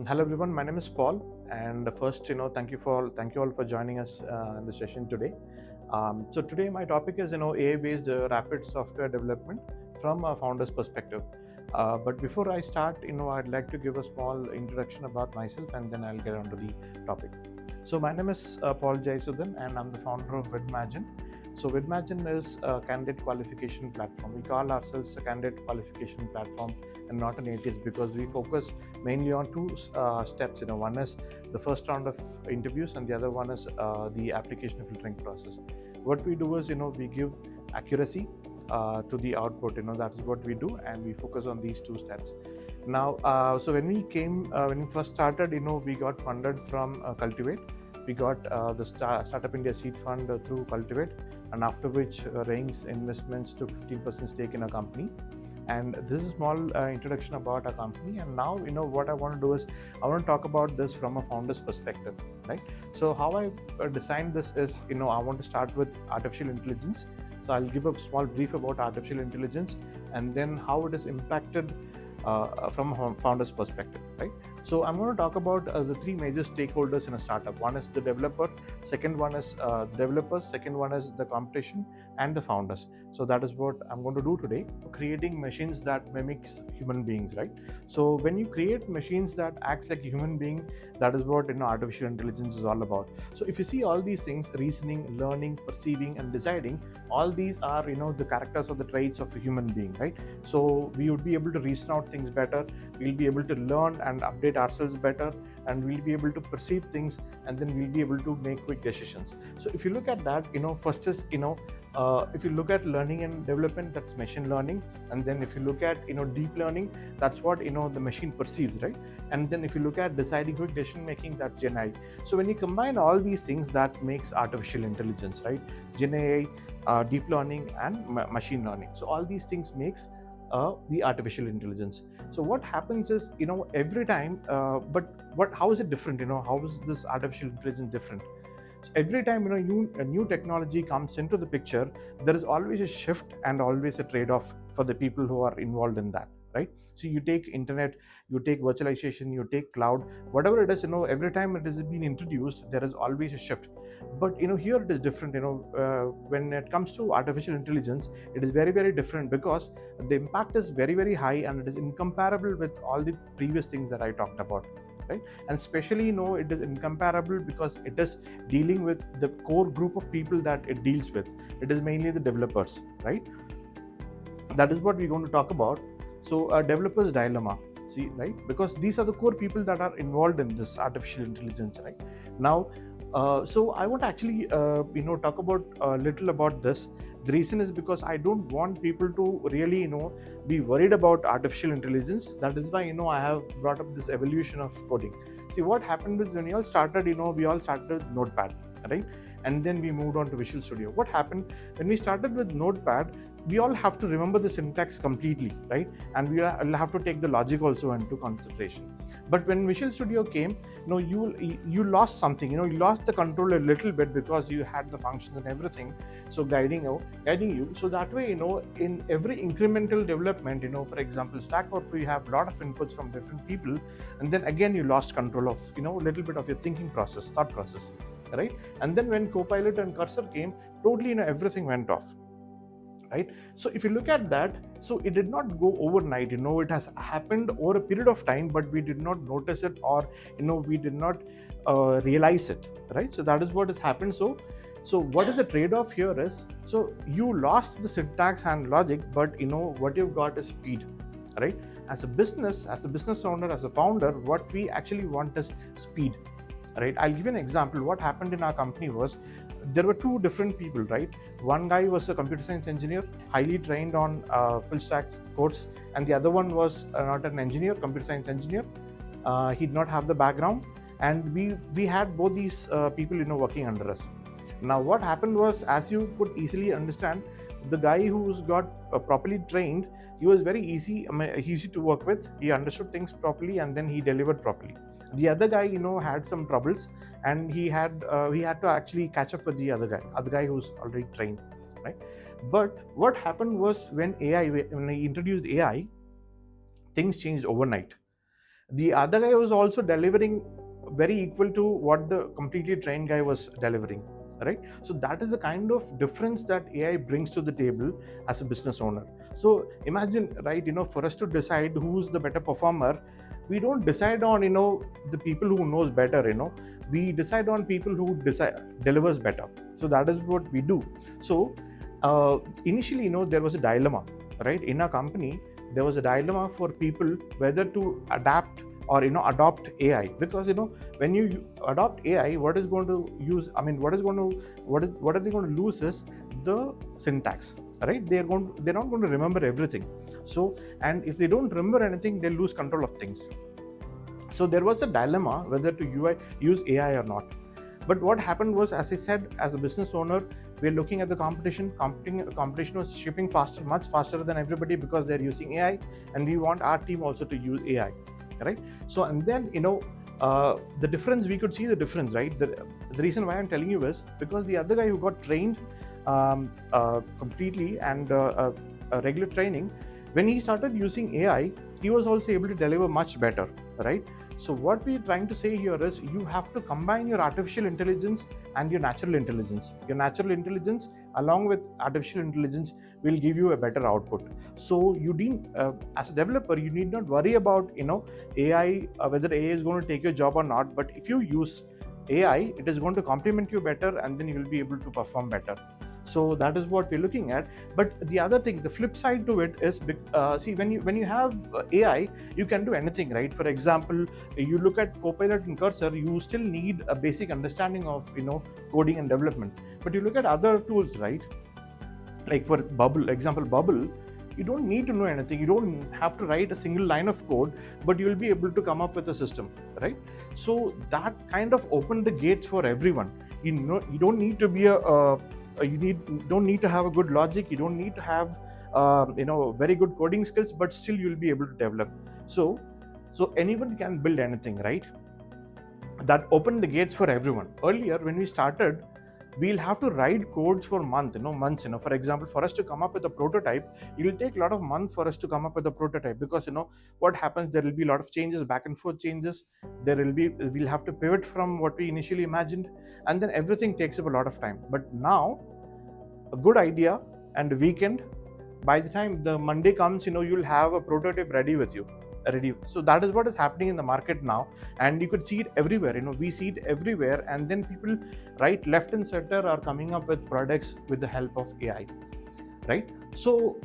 Hello everyone, my name is Paul, and first, thank you all for joining us in the session today. So today my topic is AI-based rapid software development from a founder's perspective. But before I start, I'd like to give a small introduction about myself, and then I'll get onto the topic. So my name is Paul Jaisudhan, and I'm the founder of Vidmagine. So Vidmagine is a candidate qualification platform. We call ourselves a candidate qualification platform and not an ATS because we focus mainly on two steps. One is the first round of interviews, and the other one is the application filtering process. What we do is, we give accuracy to the output. That is what we do, and we focus on these two steps. Now, so when we first started, we got funded from Cultivate. We got the Startup India Seed Fund through Cultivate, and after which Rains Investments took 15% stake in our company. And this is a small introduction about our company. And now, what I want to do is I want to talk about this from a founder's perspective, right? So how I designed this is, I want to start with artificial intelligence. So I'll give a small brief about artificial intelligence and then how it is impacted from a founder's perspective, right? So I'm going to talk about the three major stakeholders in a startup. One is the developer, second one is developers, second one is the competition, and the founders. So that is what I'm going to do today, creating machines that mimic human beings, right? So when you create machines that acts like a human being, that is what artificial intelligence is all about. So if you see all these things, reasoning, learning, perceiving, and deciding, all these are the characters or the traits of a human being, right? So we would be able to reason out things better, we'll be able to learn and update ourselves better, and we'll be able to perceive things, and then we'll be able to make quick decisions. So if you look at that, first is if you look at learning and development, that's machine learning. And then if you look at deep learning, that's what the machine perceives, right? And then if you look at deciding quick decision making, that's Gen AI. So when you combine all these things, that makes artificial intelligence, right? Gen AI, deep learning, and machine learning. So all these things makes the artificial intelligence. So what happens is, every time, how is it different? How is this artificial intelligence different? So every time a new technology comes into the picture, there is always a shift and always a trade-off for the people who are involved in that, right? So you take internet, you take virtualization, you take cloud, whatever it is, every time it is being introduced, there is always a shift. But here it is different. When it comes to artificial intelligence, it is very, very different because the impact is very, very high, and it is incomparable with all the previous things that I talked about, right? And especially it is incomparable because it is dealing with the core group of people that it deals with. It is mainly the developers, right? That is what we're going to talk about. So developers dilemma, see, right? Because these are the core people that are involved in this artificial intelligence, right? Now, so I want to actually talk about a little about this. The reason is because I don't want people to really be worried about artificial intelligence. That is why I have brought up this evolution of coding. See, what happened is when we all started, we all started with Notepad, right? And then we moved on to Visual Studio. What happened when we started with Notepad? We all have to remember the syntax completely, right? And we will have to take the logic also into consideration. But when Visual Studio came, you lost something. You lost the control a little bit because you had the functions and everything, so guiding you. So that way, in every incremental development, for example, Stack Overflow, you have a lot of inputs from different people, and then again you lost control of a little bit of your thinking process, thought process, right? And then when Copilot and Cursor came, totally everything went off, right? So if you look at that, so it did not go overnight. It has happened over a period of time, but we did not notice it, or we did not realize it, right? So that is what has happened. So what is the trade-off here is, so you lost the syntax and logic, but what you've got is speed, right? As a business owner, as a founder, what we actually want is speed, right? I'll give you an example. What happened in our company was, there were two different people, right? One guy was a computer science engineer, highly trained on full stack course, and the other one was not an engineer, computer science engineer. He did not have the background, and we had both these people working under us. Now what happened was, as you could easily understand, the guy who's got properly trained, he was very easy to work with. He understood things properly, and then he delivered properly. The other guy had some troubles, and he had to actually catch up with the other guy who's already trained, right? But what happened was, when he introduced AI, things changed overnight. The other guy was also delivering very equal to what the completely trained guy was delivering, right? So that is the kind of difference that AI brings to the table as a business owner. So imagine, right, for us to decide who's the better performer, we don't decide on the people who knows better. We decide on people who delivers better. So that is what we do. So initially, there was a dilemma, right? In a company, there was a dilemma for people whether to adapt or adopt AI, because when you adopt AI, what is going to use? I mean, what are they going to lose is the syntax, right? They're not going to remember everything. So, and if they don't remember anything, they lose control of things. So there was a dilemma whether to use AI or not. But what happened was, as I said, as a business owner, we're looking at the competition. Competition was shipping faster, much faster than everybody, because they're using AI, and we want our team also to use AI, right? So, and then the difference, we could see the difference, right? The reason why I'm telling you is because the other guy who got trained completely and regular training, when he started using AI, he was also able to deliver much better, right? So what we're trying to say here is you have to combine your artificial intelligence and your natural intelligence. Your natural intelligence along with artificial intelligence will give you a better output. So you need, as a developer, you need not worry about AI, whether AI is going to take your job or not. But if you use AI, it is going to complement you better, and then you will be able to perform better. So that is what we're looking at. But the other thing, the flip side to it is, see, when you have AI, you can do anything, right? For example, you look at Copilot and Cursor, you still need a basic understanding of coding and development. But you look at other tools, right? Like for Bubble, you don't need to know anything. You don't have to write a single line of code, but you will be able to come up with a system, right? So that kind of opened the gates for everyone. You don't need to be don't need to have a good logic. You don't need to have very good coding skills, but still you'll be able to develop. So anyone can build anything, right? That opened the gates for everyone. Earlier, when we started, we'll have to write codes for months. For example, for us to come up with a prototype, it will take a lot of months for us to come up with a prototype, because what happens, there will be a lot of changes, back and forth changes. We'll have to pivot from what we initially imagined, and then everything takes up a lot of time. But now, a good idea and a weekend, by the time the Monday comes, you'll have a prototype ready with you. So that is what is happening in the market now, and you could see it everywhere. We see it everywhere, and then people right, left and center are coming up with products with the help of AI, right? So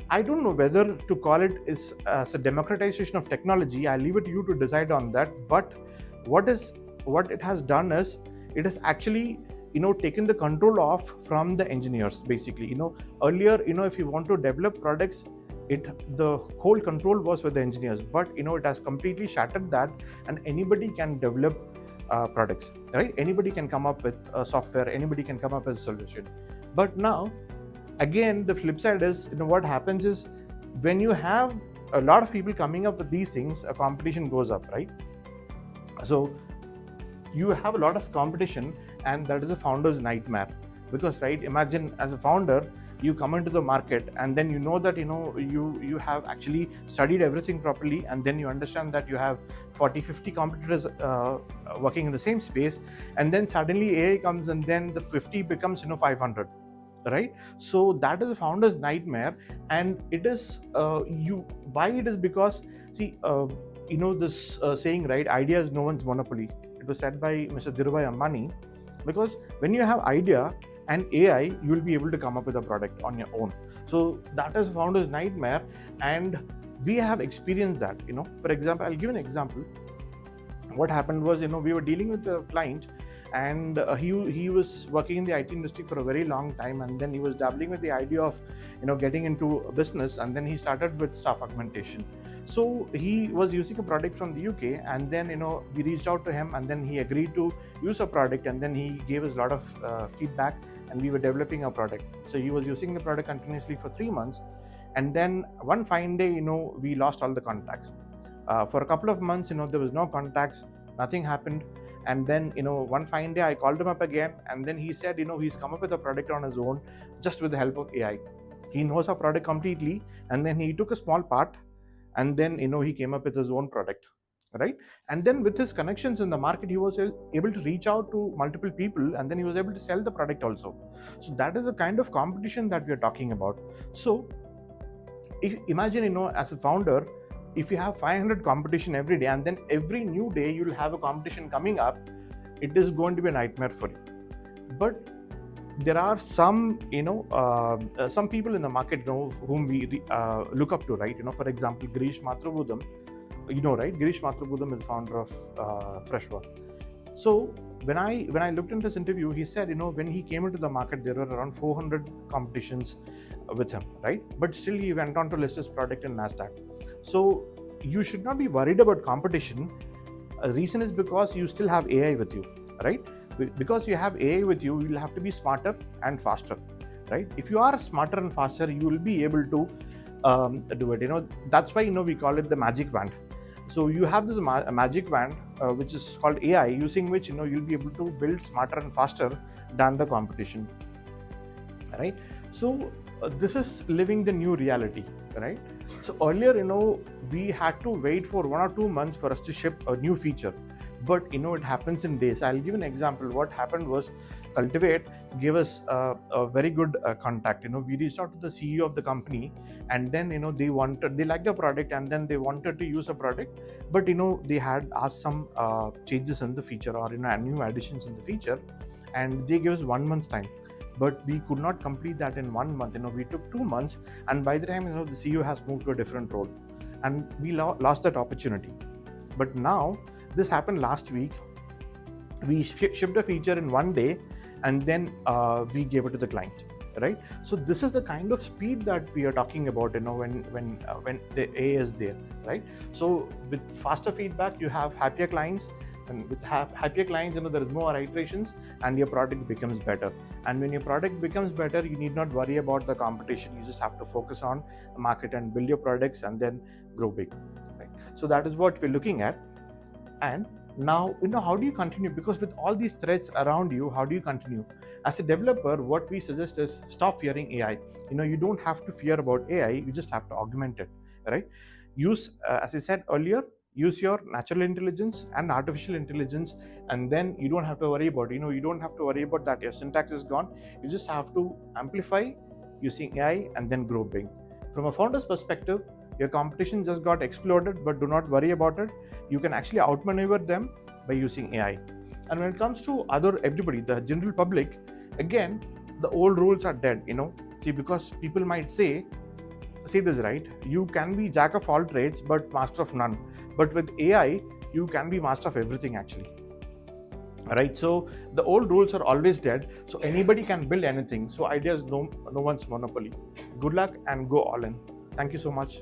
I don't know whether to call it as a democratization of technology. I leave it to you to decide on that. But what it has done is, it has actually taken the control off from the engineers, basically. Earlier, if you want to develop products, the whole control was with the engineers, but it has completely shattered that, and anybody can develop products, right? Anybody can come up with software, anybody can come up with a solution. But now, again, the flip side is, what happens is, when you have a lot of people coming up with these things, a competition goes up, right? So you have a lot of competition, and that is a founder's nightmare. Because, right, imagine as a founder, you come into the market, and then that you have actually studied everything properly, and then you understand that you have 40-50 competitors working in the same space, and then suddenly AI comes, and then the 50 becomes 500, right? So that is a founder's nightmare. And it is why it is, because see, this saying, right, idea is no one's monopoly. It was said by Mr. Dhirubhai Ambani. Because when you have idea and AI, you will be able to come up with a product on your own. So that is founder's nightmare, and we have experienced that. For example, I'll give an example. What happened was, we were dealing with a client, and he was working in the IT industry for a very long time, and then he was dabbling with the idea of getting into a business, and then he started with staff augmentation. So he was using a product from the UK, and then we reached out to him, and then he agreed to use a product, and then he gave us a lot of feedback, and we were developing a product. So he was using the product continuously for 3 months, and then one fine day, we lost all the contacts. For a couple of months, there was no contacts, nothing happened. And then one fine day, I called him up again, and then he said he's come up with a product on his own, just with the help of AI. He knows our product completely, and then he took a small part, and then he came up with his own product. right? And then with his connections in the market, he was able to reach out to multiple people, and then he was able to sell the product also. So that is the kind of competition that we are talking about. So if imagine, as a founder, if you have 500 competition every day, and then every new day you'll have a competition coming up, it is going to be a nightmare for you. But there are some some people in the market, whom we look up to, right? For example, Girish Mathrubootham, right? Girish Mathrubootham is the founder of Freshworks. So when I looked into this interview, he said, when he came into the market, there were around 400 competitions with him, right? But still he went on to list his product in NASDAQ. So you should not be worried about competition. A reason is because you still have AI with you, right? Because you have AI with you, you'll have to be smarter and faster, right? If you are smarter and faster, you will be able to do it. That's why we call it the magic band. So you have this magic band, which is called AI, using which you'll be able to build smarter and faster than the competition, right? So this is living the new reality, right? So earlier, we had to wait for 1 or 2 months for us to ship a new feature, but it happens in days. I'll give an example. What happened was, Cultivate gave us a very good contact. We reached out to the CEO of the company, and then they liked the product, and then they wanted to use a product, but they had asked some changes in the feature, or new additions in the feature, and they gave us 1 month time. But we could not complete that in 1 month. We took 2 months, and by the time the CEO has moved to a different role, and we lost that opportunity. But now this happened last week. We shipped a feature in 1 day, and then we gave it to the client, right? So this is the kind of speed that we are talking about, when the AI is there, right? So with faster feedback, you have happier clients, and with happier clients, there is more iterations, and your product becomes better. And when your product becomes better, you need not worry about the competition. You just have to focus on the market and build your products, and then grow big, right? So that is what we're looking at. And now, how do you continue? Because with all these threats around you, how do you continue? As a developer, what we suggest is stop fearing AI. You don't have to fear about AI, you just have to augment it, right? Use, as I said earlier, use your natural intelligence and artificial intelligence, and then you don't have to worry about, you don't have to worry about that your syntax is gone. You just have to amplify using AI, and then grow big. From a founder's perspective, your competition just got exploded, but do not worry about it. You can actually outmaneuver them by using AI. And when it comes to everybody, the general public, again, the old rules are dead. See, because people might say this, right? You can be jack of all trades, but master of none. But with AI, you can be master of everything, actually. Right? So the old rules are always dead. So anybody can build anything. So idea is no one's monopoly. Good luck and go all in. Thank you so much.